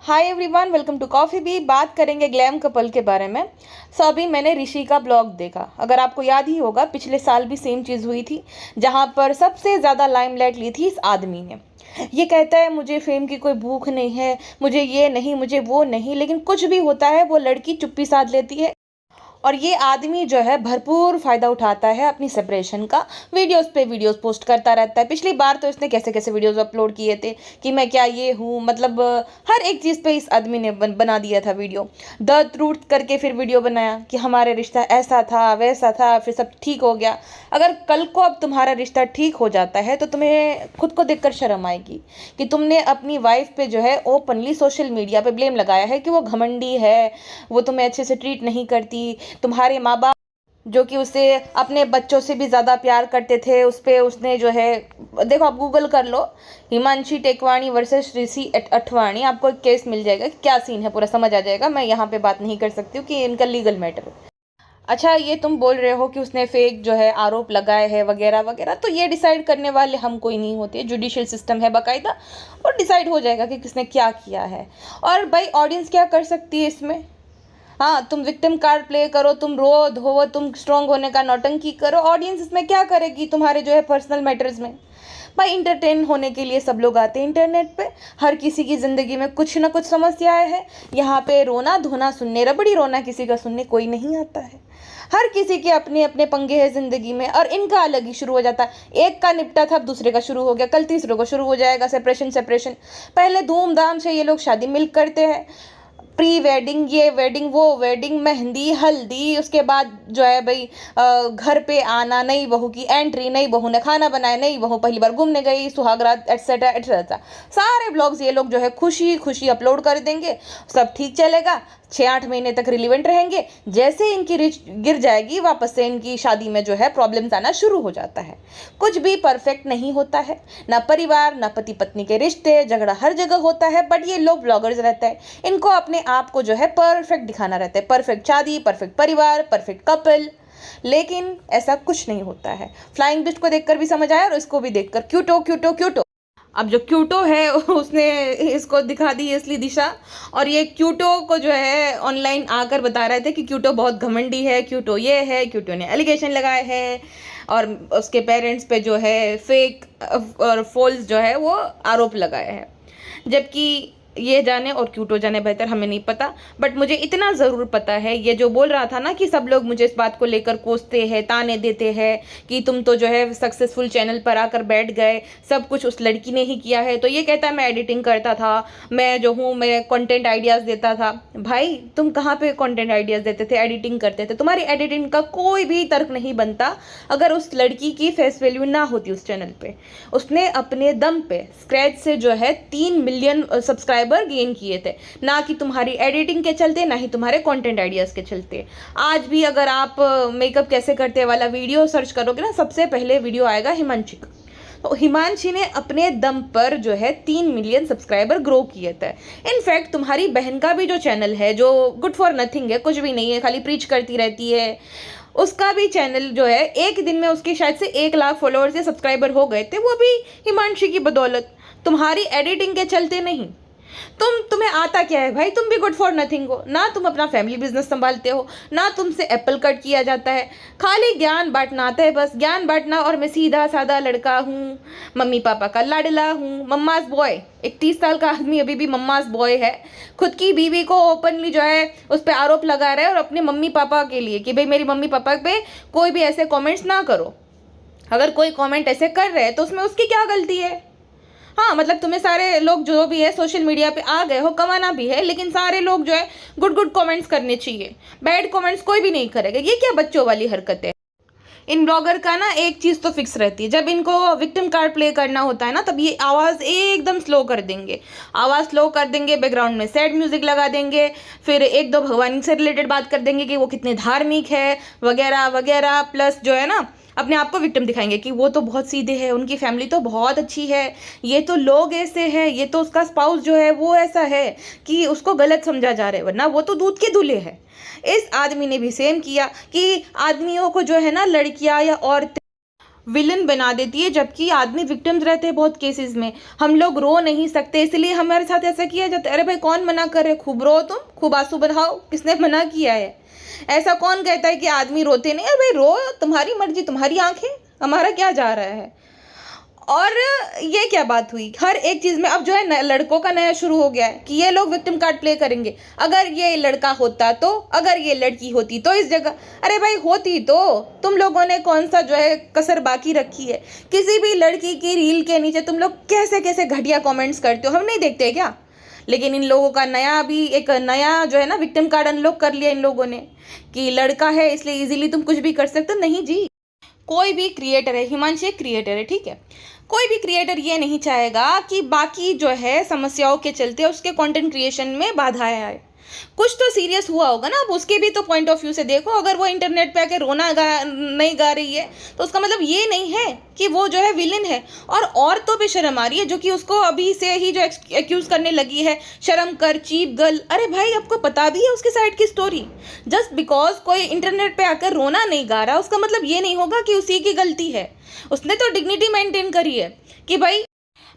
Hi everyone, welcome to coffee B. बात करेंगे glam couple के बारे में। अभी मैंने ऋषि का ब्लॉग देखा। अगर आपको याद ही होगा, पिछले साल भी सेम चीज़ हुई थी, जहां पर सबसे ज़्यादा लाइमलाइट ली थी इस आदमी ने। ये कहता है मुझे फेम की कोई भूख नहीं है, मुझे ये नहीं, मुझे वो नहीं, लेकिन कुछ भी होता है वो लड़की चुप्पी साध लेती है। और ये आदमी जो है भरपूर फ़ायदा उठाता है अपनी सेपरेशन का। वीडियोस पे वीडियोस पोस्ट करता रहता है। पिछली बार तो इसने कैसे कैसे वीडियोस अपलोड किए थे कि मैं क्या ये हूँ, मतलब हर एक चीज़ पे इस आदमी ने बना दिया था वीडियो। द ट्रूथ करके फिर वीडियो बनाया कि हमारे रिश्ता ऐसा था वैसा था, फिर सब ठीक हो गया। अगर कल को अब तुम्हारा रिश्ता ठीक हो जाता है तो तुम्हें खुद को देखकर शर्म आएगी कि तुमने अपनी वाइफ पे जो है ओपनली सोशल मीडिया पे ब्लेम लगाया है कि वो घमंडी है, वो तुम्हें अच्छे से ट्रीट नहीं करती। तुम्हारे माँ बाप जो कि उसे अपने बच्चों से भी ज़्यादा प्यार करते थे, उस पर उसने जो है, देखो आप गूगल कर लो, हिमांशी टेकवाणी वर्सेस ऋषि अठवाणी, आपको एक केस मिल जाएगा कि क्या सीन है, पूरा समझ आ जाएगा। मैं यहाँ पे बात नहीं कर सकती हूँ कि इनका लीगल मैटर है। अच्छा, ये तुम बोल रहे हो कि उसने फेक जो है आरोप लगाए हैं वगैरह वगैरह, तो ये डिसाइड करने वाले हम कोई नहीं होते। जुडिशियल सिस्टम है बाकायदा, और डिसाइड हो जाएगा कि किसने क्या किया है। और भाई ऑडियंस क्या कर सकती है इसमें? हाँ, तुम विक्टिम कार्ड प्ले करो, तुम रो धो, तुम स्ट्रांग होने का नौटंकी करो, ऑडियंस इसमें क्या करेगी तुम्हारे जो है पर्सनल मैटर्स में? भाई इंटरटेन होने के लिए सब लोग आते हैं इंटरनेट पे। हर किसी की ज़िंदगी में कुछ ना कुछ समस्याएं हैं। यहाँ पे रोना धोना सुनने, रबड़ी रोना किसी का सुनने कोई नहीं आता है। हर किसी के अपने अपने पंगे हैं ज़िंदगी में, और इनका अलग ही शुरू हो जाता है। एक का निपटा था, अब दूसरे का शुरू हो गया, कल तीसरे को शुरू हो जाएगा। सेपरेशन सेपरेशन, पहले धूमधाम से ये लोग शादी मिल करते हैं, प्री वेडिंग, ये वेडिंग वो वेडिंग, मेहंदी हल्दी, उसके बाद जो है भाई घर पे आना, नई बहू की एंट्री, नई बहू ने खाना बनाया, नई बहू पहली बार घूमने गई, सुहागरात, एटसेट्रा एटसेट्रा। सारे ब्लॉग्स ये लोग जो है खुशी खुशी अपलोड कर देंगे, सब ठीक चलेगा, 6-8 महीने तक रिलीवेंट रहेंगे। जैसे इनकी रिच गिर जाएगी, वापस से इनकी शादी में जो है प्रॉब्लम्स आना शुरू हो जाता है। कुछ भी परफेक्ट नहीं होता है, ना परिवार, ना पति पत्नी के रिश्ते, झगड़ा हर जगह होता है। बट ये लोग ब्लॉगर्स रहते हैं, इनको अपने आप को जो है परफेक्ट दिखाना रहता है, परफेक्ट शादी, परफेक्ट परिवार, परफेक्ट कपल। लेकिन ऐसा कुछ नहीं होता है। फ्लाइंग बिस्ट को देखकर भी समझ आया, और इसको भी देखकर क्यूटो क्यूटो क्यूटो। अब जो क्यूटो है उसने इसको दिखा दी असली दिशा, और ये क्यूटो को जो है ऑनलाइन आकर बता रहे थे कि क्यूटो बहुत घमंडी है, क्यूटो ये है, क्यूटो ने एलिगेशन लगाए हैं, और उसके पेरेंट्स पे जो है फेक और फॉल्स जो है वो आरोप लगाए हैं। जबकि ये जाने और क्यूटो जाने बेहतर, हमें नहीं पता। बट मुझे इतना ज़रूर पता है, ये जो बोल रहा था ना कि सब लोग मुझे इस बात को लेकर कोसते हैं, ताने देते हैं कि तुम तो जो है सक्सेसफुल चैनल पर आकर बैठ गए, सब कुछ उस लड़की ने ही किया है। तो ये कहता है मैं एडिटिंग करता था, मैं जो हूँ मैं कंटेंट आइडियाज़ देता था। भाई तुम कहाँ पे कंटेंट आइडियाज़ देते थे, एडिटिंग करते थे? तुम्हारी एडिटिंग का कोई भी तर्क नहीं बनता अगर उस लड़की की फेस वैल्यू ना होती उस चैनल पे। उसने अपने दम पे स्क्रैच से जो है 3 मिलियन सब्सक्राइबर गेन किए थे, ना कि तुम्हारी एडिटिंग के चलते, ना ही तुम्हारे कंटेंट आइडियाज़ के चलते। आज भी अगर आप मेकअप कैसे करते वाला वीडियो सर्च करोगे ना, सबसे पहले वीडियो आएगा हिमांशी का। तो हिमांशी ने अपने दम पर जो है 3 मिलियन सब्सक्राइबर ग्रो किए थे। इनफैक्ट तुम्हारी बहन का भी जो चैनल है, जो गुड फॉर नथिंग है, कुछ भी नहीं है, खाली प्रीच करती रहती है, उसका भी चैनल जो है एक दिन में उसके शायद से 1 लाख फॉलोअर्स या सब्सक्राइबर हो गए थे, वो भी हिमांशी की बदौलत, तुम्हारी एडिटिंग के चलते नहीं। तुम्हें आता क्या है भाई? तुम भी गुड फॉर नथिंग हो ना, तुम अपना फैमिली बिजनेस संभालते हो ना, तुमसे एप्पल कट किया जाता है, खाली ज्ञान बांटना आता है, बस ज्ञान बांटना। और मैं सीधा साधा लड़का हूँ, मम्मी पापा का लाडला हूँ, मम्माज बॉय। एक 30 साल का आदमी अभी भी मम्माज बॉय है, खुद की बीवी को ओपनली जो है उस पर आरोप लगा रहा है, और अपने मम्मी पापा के लिए कि भाई मेरी मम्मी पापा पे कोई भी ऐसे कॉमेंट्स ना करो। अगर कोई कॉमेंट ऐसे कर रहे हैं तो उसमें उसकी क्या गलती है? हाँ, मतलब तुम्हें सारे लोग जो भी है सोशल मीडिया पे आ गए हो, कमाना भी है, लेकिन सारे लोग जो है गुड गुड कमेंट्स करने चाहिए, बैड कमेंट्स कोई भी नहीं करेगा। ये क्या बच्चों वाली हरकत है? इन ब्लॉगर का ना एक चीज़ तो फिक्स रहती है, जब इनको विक्टिम कार्ड प्ले करना होता है ना, तब ये आवाज़ एकदम स्लो कर देंगे, आवाज़ स्लो कर देंगे, बैकग्राउंड में सैड म्यूजिक लगा देंगे, फिर एक दो भगवान से रिलेटेड बात कर देंगे कि वो कितने धार्मिक है वगैरह वगैरह, प्लस जो है ना अपने आप को विक्टिम दिखाएंगे कि वो तो बहुत सीधे हैं, उनकी फैमिली तो बहुत अच्छी है, ये तो लोग ऐसे हैं, ये तो उसका स्पाउस जो है वो ऐसा है कि उसको गलत समझा जा रहा है, वरना वो तो दूध के दूल्हे है। इस आदमी ने भी सेम किया कि आदमियों को जो है ना लड़कियां या औरतें विलन बना देती है, जबकि आदमी विक्टिम्स रहते हैं बहुत केसेस में। हम लोग रो नहीं सकते, इसलिए हमारे साथ ऐसा किया जाता है। अरे भाई कौन मना करे, खूब रो, तुम खूब आंसू बहाओ, किसने मना किया है? ऐसा कौन कहता है कि आदमी रोते नहीं? अरे भाई रो, तुम्हारी मर्जी, तुम्हारी आंखें, हमारा क्या जा रहा है। और ये क्या बात हुई, हर एक चीज़ में अब जो है लड़कों का नया शुरू हो गया है कि ये लोग विक्टिम कार्ड प्ले करेंगे। अगर ये लड़का होता तो, अगर ये लड़की होती तो इस जगह। अरे भाई होती तो तुम लोगों ने कौन सा जो है कसर बाकी रखी है? किसी भी लड़की की रील के नीचे तुम लोग कैसे कैसे घटिया कमेंट्स करते हो, हम नहीं देखते क्या? लेकिन इन लोगों का एक नया जो है ना विक्टिम कार्ड अनलॉक कर लिया इन लोगों ने कि लड़का है इसलिए इजीली तुम कुछ भी कर सकते हो। नहीं जी, कोई भी क्रिएटर है, हिमांशी एक क्रिएटर है, ठीक है, कोई भी क्रिएटर ये नहीं चाहेगा कि बाकी जो है समस्याओं के चलते उसके कंटेंट क्रिएशन में बाधाएं आए। कुछ तो सीरियस हुआ होगा ना, अब उसके भी तो पॉइंट ऑफ व्यू से देखो। अगर वो इंटरनेट पे आके नहीं गा रही है तो उसका मतलब ये नहीं है कि वो जो है विलन है। और औरतों पे शर्म आ रही है जो कि उसको अभी से ही जो एक्यूज करने लगी है, शर्म कर, चीप गर्ल। अरे भाई आपको पता भी है उसके साइड की स्टोरी। जस्ट बिकॉज कोई इंटरनेट पे आकर रोना नहीं गा रहा उसका मतलब ये नहीं होगा कि उसी की गलती है। उसने तो डिग्निटी मेंटेन करी है कि भाई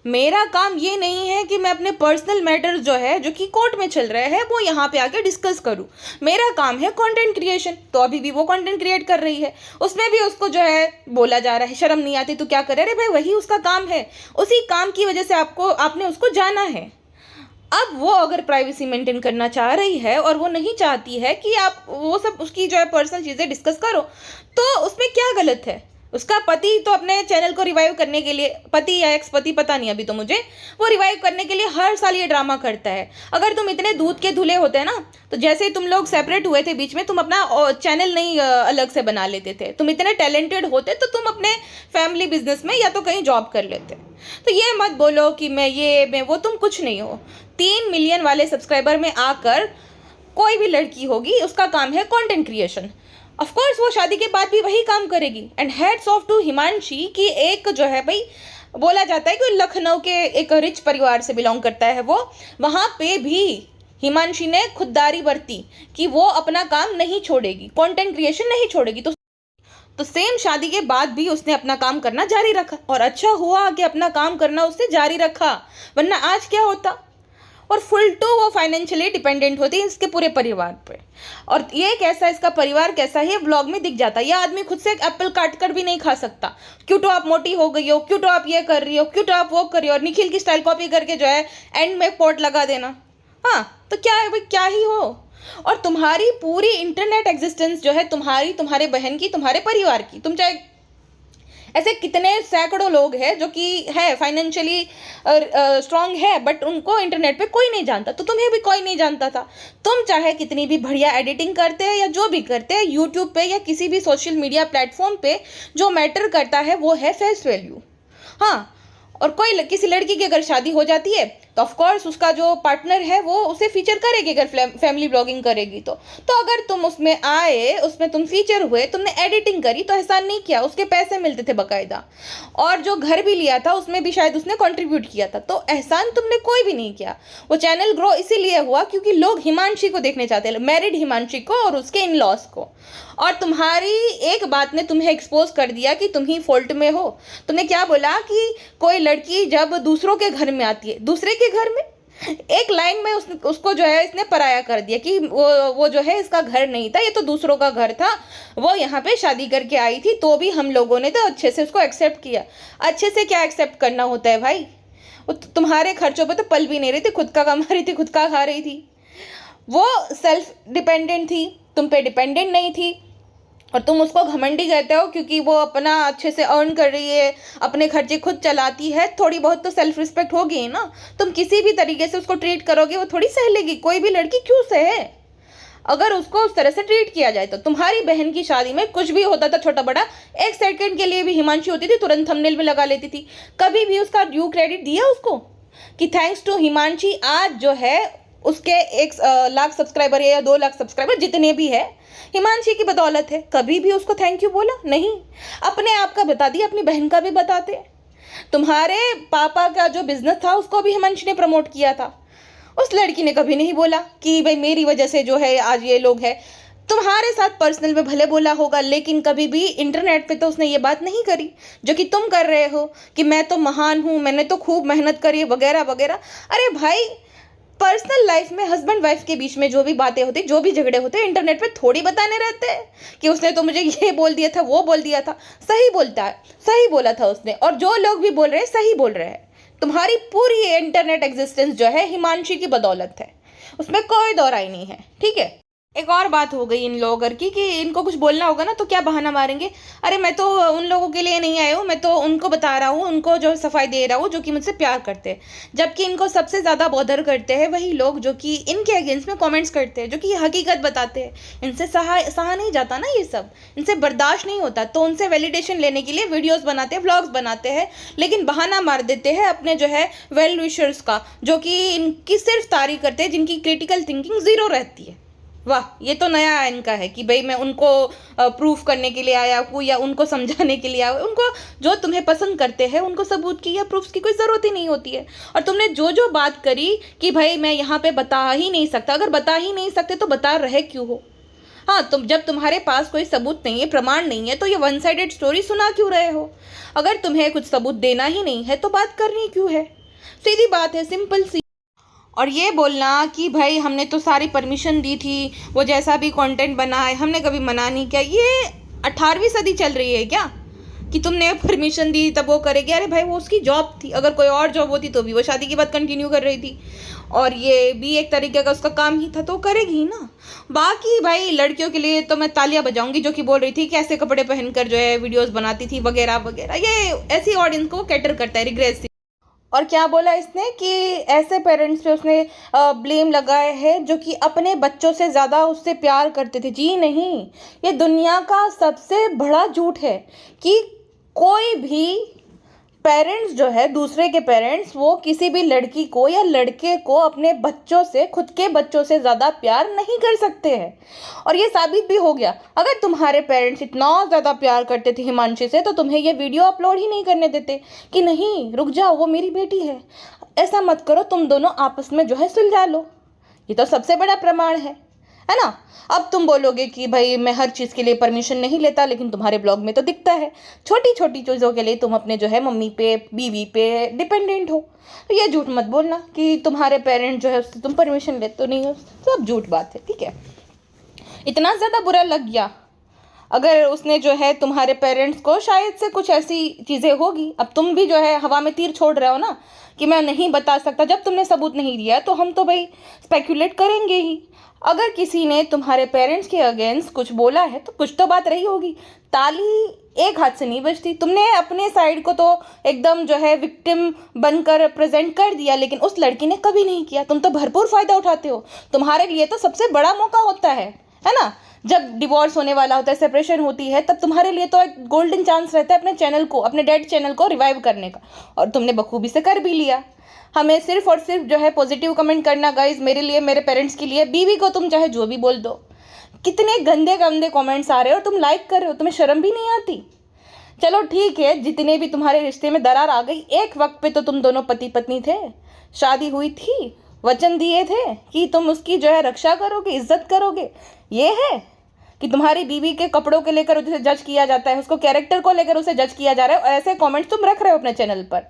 मेरा काम ये नहीं है कि मैं अपने पर्सनल मैटर्स जो है जो कि कोर्ट में चल रहे हैं वो यहाँ पे आके डिस्कस करूँ। मेरा काम है कंटेंट क्रिएशन। तो अभी भी वो कंटेंट क्रिएट कर रही है, उसमें भी उसको जो है बोला जा रहा है शर्म नहीं आती तो क्या करे। अरे भाई वही उसका काम है, उसी काम की वजह से आपने उसको जाना है। अब वो अगर प्राइवेसी मेंटेन करना चाह रही है और वो नहीं चाहती है कि आप वो सब उसकी जो है पर्सनल चीज़ें डिस्कस करो, तो उसमें क्या गलत है? उसका पति तो अपने चैनल को रिवाइव करने के लिए, पति या एक्स पति पता नहीं अभी तो मुझे, वो रिवाइव करने के लिए हर साल ये ड्रामा करता है। अगर तुम इतने दूध के धुले होते हैं ना, तो जैसे तुम लोग सेपरेट हुए थे बीच में, तुम अपना चैनल नहीं अलग से बना लेते थे। तुम इतने टैलेंटेड होते तो तुम अपने फैमिली बिजनेस में या तो कहीं जॉब कर लेते। तो ये मत बोलो कि मैं वो, तुम कुछ नहीं हो। 3 मिलियन वाले सब्सक्राइबर में आकर कोई भी लड़की होगी उसका काम है कंटेंट क्रिएशन। ऑफ कोर्स वो शादी के बाद भी वही काम करेगी। And heads off to Himanshi की एक जो है भाई, बोला जाता है कि लखनऊ के एक रिच परिवार से बिलोंग करता है वो, वहाँ पे भी हिमांशी ने खुददारी बरती कि वो अपना काम नहीं छोड़ेगी, कंटेंट क्रिएशन नहीं छोड़ेगी। तो सेम शादी के बाद भी उसने अपना काम करना जारी रखा और अच्छा हुआ कि अपना काम करना उसने जारी रखा, वरना आज क्या होता। और फुल टू वो फाइनेंशियली डिपेंडेंट होती है इसके पूरे परिवार पे। और ये कैसा, इसका परिवार कैसा है, ब्लॉग में दिख जाता है। ये आदमी खुद से एक एप्पल काट कर भी नहीं खा सकता। क्यों तो आप मोटी हो गई हो, क्यों तो आप ये कर रही हो, क्यों तो आप वो कर रही हो, और निखिल की स्टाइल कॉपी करके जो है एंड में पोर्ट लगा देना। हाँ तो क्या है भाई, क्या ही हो। और तुम्हारी पूरी इंटरनेट एग्जिस्टेंस जो है तुम्हारी, तुम्हारे बहन की, तुम्हारे परिवार की, तुम चाहे ऐसे कितने सैकड़ों लोग हैं जो कि है फाइनेंशियली स्ट्रांग है, बट उनको इंटरनेट पे कोई नहीं जानता। तो तुम्हें भी कोई नहीं जानता था। तुम चाहे कितनी भी बढ़िया एडिटिंग करते हैं या जो भी करते हैं, यूट्यूब पे या किसी भी सोशल मीडिया प्लेटफॉर्म पे जो मैटर करता है वो है फेस वैल्यू। हाँ, और किसी लड़की की अगर शादी हो जाती है तो ऑफ कोर्स उसका जो पार्टनर है वो उसे फीचर करेगी अगर फैमिली ब्लॉगिंग करेगी तो अगर तुम उसमें आए, उसमें तुम फीचर हुए, तुमने एडिटिंग करी तो एहसान नहीं किया, उसके पैसे मिलते थे बकायदा। और जो घर भी लिया था उसमें भी शायद उसने कंट्रीब्यूट किया था, तो एहसान तुमने कोई भी नहीं किया। वो चैनल ग्रो इसीलिए हुआ क्योंकि लोग हिमांशी को देखने चाहते हैं, मैरिड हिमांशी को और उसके इन लॉस को। और तुम्हारी एक बात ने तुम्हें एक्सपोज कर दिया कि तुम ही फॉल्ट में हो। तुमने क्या बोला कि कोई लड़की जब दूसरों के घर में आती है, दूसरे के घर में, एक लाइन में उसको जो है इसने पराया कर दिया कि वो जो है इसका घर नहीं था, ये तो दूसरों का घर था, वो यहाँ पे शादी करके आई थी। तो भी हम लोगों ने तो अच्छे से उसको एक्सेप्ट किया। अच्छे से क्या एक्सेप्ट करना होता है भाई, वो तुम्हारे खर्चों पे तो पल भी नहीं रही थी, खुद का कमा रही थी, खुद का खा रही थी। वो सेल्फ डिपेंडेंट थी, तुम पे डिपेंडेंट नहीं थी। और तुम उसको घमंडी कहते हो क्योंकि वो अपना अच्छे से अर्न कर रही है, अपने खर्चे खुद चलाती है, थोड़ी बहुत तो सेल्फ रिस्पेक्ट होगी ना। तुम किसी भी तरीके से उसको ट्रीट करोगे वो थोड़ी सह लेगी। कोई भी लड़की क्यों सहे अगर उसको उस तरह से ट्रीट किया जाए। तो तुम्हारी बहन की शादी में कुछ भी होता था छोटा बड़ा, एक सेकंड के लिए भी हिमांशी होती थी तुरंत थंबनेल में लगा लेती थी। कभी भी उसका ड्यू क्रेडिट दिया उसको कि थैंक्स टू हिमांशी आज जो है उसके 1 लाख सब्सक्राइबर या 2 लाख सब्सक्राइबर जितने भी है हिमांशी की बदौलत है। कभी भी उसको थैंक यू बोला नहीं। अपने आप का बता दिया, अपनी बहन का भी बताते। तुम्हारे पापा का जो बिजनेस था उसको भी हिमांशी ने प्रमोट किया था। उस लड़की ने कभी नहीं बोला कि भाई मेरी वजह से जो है आज ये लोग है। तुम्हारे साथ पर्सनल में भले बोला होगा, लेकिन कभी भी इंटरनेट पे तो उसने ये बात नहीं करी जो कि तुम कर रहे हो कि मैं तो महान हूँ, मैंने तो खूब मेहनत करी है वगैरह वगैरह। अरे भाई, पर्सनल लाइफ में हस्बैंड वाइफ के बीच में जो भी बातें होती, जो भी झगड़े होते, इंटरनेट पे थोड़ी बताने रहते हैं कि उसने तो मुझे ये बोल दिया था, वो बोल दिया था। सही बोलता है, सही बोला था उसने, और जो लोग भी बोल रहे हैं सही बोल रहे हैं। तुम्हारी पूरी इंटरनेट एग्जिस्टेंस जो है हिमांशी की बदौलत है, उसमें कोई दो राय नहीं है, ठीक है। एक और बात हो गई इन लोगों की कि इनको कुछ बोलना होगा ना तो क्या बहाना मारेंगे, अरे मैं तो उन लोगों के लिए नहीं आया हूँ, मैं तो उनको बता रहा हूँ, उनको जो सफाई दे रहा हूँ जो कि मुझसे प्यार करते हैं। जबकि इनको सबसे ज़्यादा बॉदर करते हैं वही लोग जो कि इनके अगेंस्ट में कमेंट्स करते हैं, जो कि हकीकत बताते हैं। इनसे सहा नहीं जाता ना ये सब, इनसे बर्दाश्त नहीं होता, तो उनसे वैलिडेशन लेने के लिए वीडियोज़ बनाते हैं, व्लॉग्स बनाते हैं, लेकिन बहाना मार देते हैं अपने जो है वेल विशर्स का, जो कि इनकी सिर्फ तारीफ करते हैं, जिनकी क्रिटिकल थिंकिंग ज़ीरो रहती है। वाह, ये तो नया इनका है कि भाई मैं उनको प्रूफ करने के लिए आया हूँ या उनको समझाने के लिए आया हूँ। उनको जो तुम्हें पसंद करते हैं उनको सबूत की या प्रूफ की कोई ज़रूरत ही नहीं होती है। और तुमने जो जो बात करी कि भाई मैं यहाँ पे बता ही नहीं सकता, अगर बता ही नहीं सकते तो बता रहे क्यों हो? हाँ, तुम जब तुम्हारे पास कोई सबूत नहीं है, प्रमाण नहीं है, तो ये वन साइडेड स्टोरी सुना क्यों रहे हो? अगर तुम्हें कुछ सबूत देना ही नहीं है तो बात करनी क्यों है? सीधी बात है, सिंपल सी। और ये बोलना कि भाई हमने तो सारी परमिशन दी थी, वो जैसा भी कंटेंट बना है हमने कभी मना नहीं किया, ये 18वीं सदी चल रही है क्या कि तुमने परमिशन दी तब वो करेगी? अरे भाई, वो उसकी जॉब थी, अगर कोई और जॉब होती तो भी वो शादी के बाद कंटिन्यू कर रही थी, और ये भी एक तरीके का उसका काम ही था तो करेगी ही ना। बाकी भाई लड़कियों के लिए तो मैं तालियां बजाऊंगी जो कि बोल रही थी कि ऐसे कपड़े पहनकर जो है वीडियोस बनाती थी वगैरह वगैरह। ये ऐसी ऑडियंस को कैटर करता है, रिग्रेसिव। और क्या बोला इसने कि ऐसे पेरेंट्स पे उसने ब्लेम लगाए है जो कि अपने बच्चों से ज़्यादा उससे प्यार करते थे। जी नहीं, ये दुनिया का सबसे बड़ा झूठ है कि कोई भी पेरेंट्स जो है, दूसरे के पेरेंट्स, वो किसी भी लड़की को या लड़के को अपने बच्चों से, खुद के बच्चों से ज़्यादा प्यार नहीं कर सकते हैं। और ये साबित भी हो गया। अगर तुम्हारे पेरेंट्स इतना ज़्यादा प्यार करते थे हिमांशी से तो तुम्हें ये वीडियो अपलोड ही नहीं करने देते कि नहीं रुक जाओ, वो मेरी बेटी है, ऐसा मत करो, तुम दोनों आपस में जो है सुलझा लो। ये तो सबसे बड़ा प्रमाण है ना। अब तुम बोलोगे कि भाई मैं हर चीज़ के लिए परमिशन नहीं लेता, लेकिन तुम्हारे ब्लॉग में तो दिखता है छोटी छोटी चीज़ों के लिए तुम अपने जो है मम्मी पे, बीवी पे डिपेंडेंट हो। तो ये झूठ मत बोलना कि तुम्हारे पेरेंट जो है उससे तुम परमिशन लेते तो नहीं हो, सब झूठ बात है, ठीक है। इतना ज़्यादा बुरा लग गया अगर उसने जो है तुम्हारे पेरेंट्स को, शायद से कुछ ऐसी चीज़ें होगी। अब तुम भी जो है हवा में तीर छोड़ रहे हो ना कि मैं नहीं बता सकता, जब तुमने सबूत नहीं दिया तो हम तो भाई स्पेक्यूलेट करेंगे ही। अगर किसी ने तुम्हारे पेरेंट्स के अगेंस्ट कुछ बोला है तो कुछ तो बात रही होगी, ताली एक हाथ से नहीं बजती। तुमने अपने साइड को तो एकदम जो है विक्टिम बनकर प्रेजेंट कर दिया, लेकिन उस लड़की ने कभी नहीं किया। तुम तो भरपूर फ़ायदा उठाते हो, तुम्हारे लिए तो सबसे बड़ा मौका होता है ना। जब डिवोर्स होने वाला होता है, सेपरेशन होती है, तब तुम्हारे लिए तो एक गोल्डन चांस रहता है अपने चैनल को, अपने डेड चैनल को रिवाइव करने का, और तुमने बखूबी से कर भी लिया। हमें सिर्फ और सिर्फ जो है पॉजिटिव कमेंट करना गाइज, मेरे लिए, मेरे पेरेंट्स के लिए। बीवी को तुम चाहे जो भी बोल दो, कितने गंदे गंदे कमेंट्स आ रहे हो और तुम लाइक कर रहे हो, तुम्हें शर्म भी नहीं आती? चलो ठीक है, जितने भी तुम्हारे रिश्ते में दरार आ गई, एक वक्त पे तो तुम दोनों पति पत्नी थे, शादी हुई थी, वचन दिए थे कि तुम उसकी जो है रक्षा करोगे, इज्जत करोगे। ये है कि तुम्हारी बीवी के कपड़ों के लेकर उसे जज किया जाता है, उसको कैरेक्टर को लेकर उसे जज किया जा रहा है, और ऐसे कमेंट्स तुम रख रहे हो अपने चैनल पर।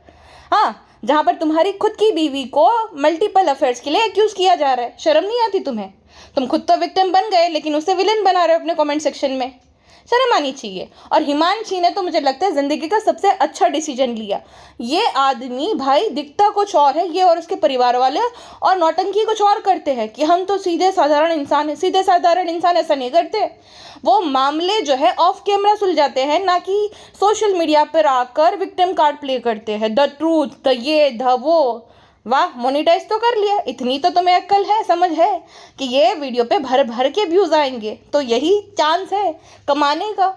हाँ, जहाँ पर तुम्हारी खुद की बीवी को मल्टीपल अफेयर्स के लिए एक्यूज किया जा रहा है। शर्म नहीं आती तुम्हें? तुम खुद तो विक्टिम बन गए, लेकिन उसे विलन बना रहे हो अपने कमेंट सेक्शन में। शर्म आनी चाहिए। और हिमांशी ने तो मुझे लगता है ज़िंदगी का सबसे अच्छा डिसीजन लिया। ये आदमी भाई दिखता कुछ और है, ये और उसके परिवार वाले, और नौटंकी कुछ और करते हैं कि हम तो सीधे साधारण इंसान हैं। सीधे साधारण इंसान ऐसा नहीं करते, वो मामले जो है ऑफ कैमरा सुलझाते हैं, ना कि सोशल मीडिया पर आकर विक्टिम कार्ड प्ले करते हैं। द ट्रूथ, द ये, द वो। वाह, मोनिटाइज तो कर लिया। इतनी तो तुम्हें अक्ल है, समझ है कि ये वीडियो पे भर भर के व्यूज़ आएंगे, तो यही चांस है कमाने का।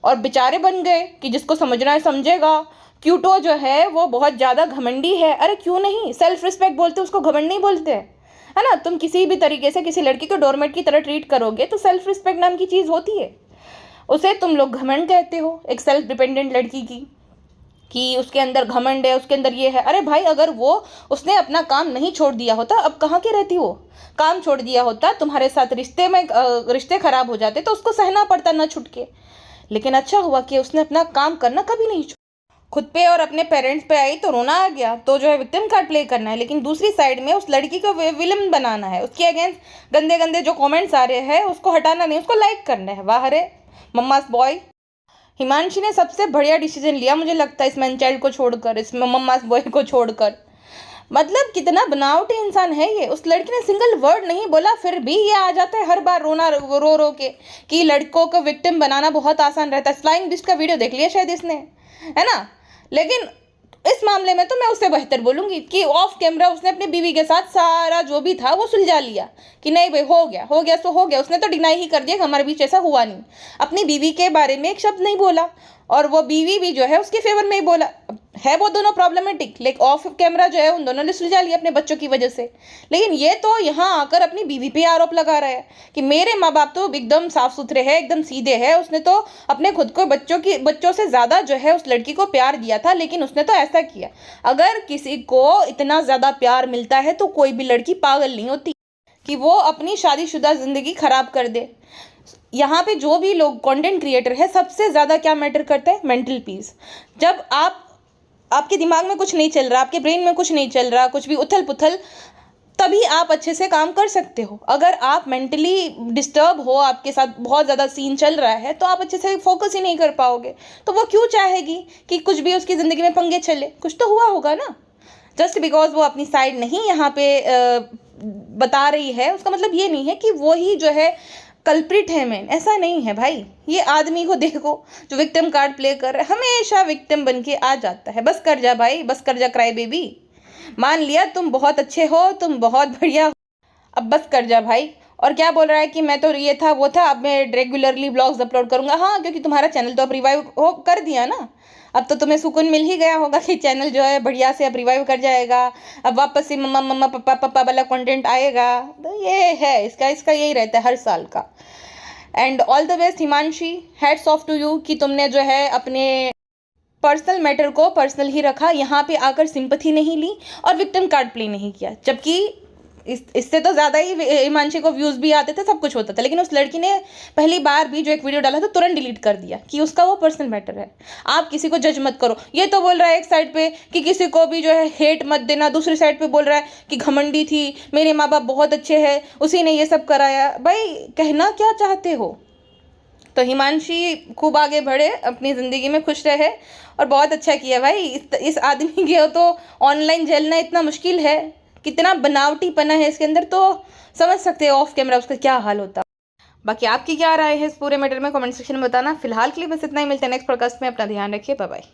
और बेचारे बन गए कि जिसको समझना है समझेगा। क्यूटो जो है वो बहुत ज़्यादा घमंडी है। अरे क्यों नहीं, सेल्फ रिस्पेक्ट बोलते उसको, घमंड नहीं बोलते, है ना। तुम किसी भी तरीके से किसी लड़की को डोरमेट की तरह ट्रीट करोगे तो सेल्फ रिस्पेक्ट नाम की चीज़ होती है, उसे तुम लोग घमंड कहते हो एक सेल्फ डिपेंडेंट लड़की की। कि उसके अंदर घमंड है, उसके अंदर ये है। अरे भाई, अगर वो उसने अपना काम नहीं छोड़ दिया होता, अब कहाँ की रहती वो? काम छोड़ दिया होता, तुम्हारे साथ रिश्ते खराब हो जाते तो उसको सहना पड़ता ना छुटके। लेकिन अच्छा हुआ कि उसने अपना काम करना कभी नहीं छोड़ा। खुद पे और अपने पेरेंट्स पे आई तो रोना आ गया, तो जो है विक्टिम कार्ड प्ले करना है, लेकिन दूसरी साइड में उस लड़की को विलन बनाना है, उसके अगेंस्ट गंदे गंदे जो कमेंट्स आ रहे हैं उसको हटाना नहीं, उसको लाइक करना है। वाह रे मम्मास बॉय। हिमांशी ने सबसे बढ़िया डिसीजन लिया मुझे लगता है इस मैन चाइल्ड को छोड़कर, इस मम्मास बॉय को छोड़कर। मतलब कितना बनावटी इंसान है ये। उस लड़की ने सिंगल वर्ड नहीं बोला, फिर भी ये आ जाता है हर बार रोना रो रो के कि लड़कों को विक्टिम बनाना बहुत आसान रहता है। फ्लाइंग बिस्ट का वीडियो देख लिया शायद इसने, है ना। लेकिन इस मामले में तो मैं उससे बेहतर बोलूंगी कि ऑफ कैमरा उसने अपनी बीवी के साथ सारा जो भी था वो सुलझा लिया कि नहीं भाई, हो गया सो हो गया। उसने तो डिनाई ही कर दिया कि हमारे बीच ऐसा हुआ नहीं, अपनी बीवी के बारे में एक शब्द नहीं बोला, और वो बीवी भी जो है उसके फेवर में ही बोला। है वो दोनों प्रॉब्लमेटिक, लेकिन ऑफ कैमरा जो है उन दोनों ने सुलझा लिया अपने बच्चों की वजह से। लेकिन ये तो यहाँ आकर अपनी बीवी पे आरोप लगा रहा है कि मेरे माँ बाप तो एकदम साफ सुथरे हैं, एकदम सीधे हैं, उसने तो अपने खुद को बच्चों से ज़्यादा जो है उस लड़की को प्यार दिया था, लेकिन उसने तो ऐसा किया। अगर किसी को इतना ज़्यादा प्यार मिलता है तो कोई भी लड़की पागल नहीं होती कि वो अपनी शादीशुदा ज़िंदगी खराब कर दे। यहाँ पे जो भी लोग कंटेंट क्रिएटर है, सबसे ज़्यादा क्या मैटर करता है? Mental peace. जब आपके दिमाग में कुछ नहीं चल रहा, आपके ब्रेन में कुछ नहीं चल रहा, कुछ भी उथल पुथल, तभी आप अच्छे से काम कर सकते हो। अगर आप मेंटली डिस्टर्ब हो, आपके साथ बहुत ज़्यादा सीन चल रहा है, तो आप अच्छे से फोकस ही नहीं कर पाओगे। तो वो क्यों चाहेगी कि कुछ भी उसकी ज़िंदगी में पंगे चले? कुछ तो हुआ होगा ना। जस्ट बिकॉज वो अपनी साइड नहीं यहाँ पे बता रही है, उसका मतलब ये नहीं है कि वो ही जो है कल्प्रिट है मैन, ऐसा नहीं है भाई। ये आदमी को देखो जो विक्टिम कार्ड प्ले कर रहा है, हमेशा विक्टिम बन के आ जाता है। बस कर जा भाई, बस कर जा क्राई बेबी। मान लिया तुम बहुत अच्छे हो, तुम बहुत बढ़िया हो, अब बस कर जा भाई। और क्या बोल रहा है कि मैं तो ये था वो था, अब मैं रेगुलरली ब्लॉग्स अपलोड करूंगा। हाँ, क्योंकि तुम्हारा चैनल तो अब रिवाइव हो कर दिया ना, अब तो तुम्हें सुकून मिल ही गया होगा कि चैनल जो है बढ़िया से अब रिवाइव कर जाएगा, अब वापस से मम्मा मम्मा पापा पापा वाला कंटेंट आएगा। तो ये है इसका यही रहता है हर साल का। And all the best Himanshi, hats off to you कि तुमने जो है अपने पर्सनल मैटर को पर्सनल ही रखा, यहाँ पे आकर सिंपथी नहीं ली और विक्टिम कार्ड प्ले नहीं किया। जबकि इससे तो ज़्यादा ही हिमांशी को व्यूज़ भी आते थे, सब कुछ होता था, लेकिन उस लड़की ने पहली बार भी जो एक वीडियो डाला था तुरंत डिलीट कर दिया कि उसका वो पर्सनल मैटर है। आप किसी को जज मत करो। ये तो बोल रहा है एक साइड पे कि किसी को भी जो है हेट मत देना, दूसरी साइड पे बोल रहा है कि घमंडी थी, मेरे माँ बाप बहुत अच्छे हैं, उसी ने ये सब कराया। भाई कहना क्या चाहते हो? तो हिमांशी खूब आगे बढ़े, अपनी ज़िंदगी में खुश रहे, और बहुत अच्छा किया भाई। इस आदमी के तो ऑनलाइन झेलना इतना मुश्किल है, कितना बनावटीपना है इसके अंदर, तो समझ सकते हो ऑफ कैमरा उसका क्या हाल होता। बाकी आपकी क्या राय है इस पूरे मैटर में कमेंट सेक्शन में बताना। फिलहाल के लिए बस इतना ही, मिलते हैं नेक्स्ट पॉडकास्ट में। अपना ध्यान रखिए, बाय बाय।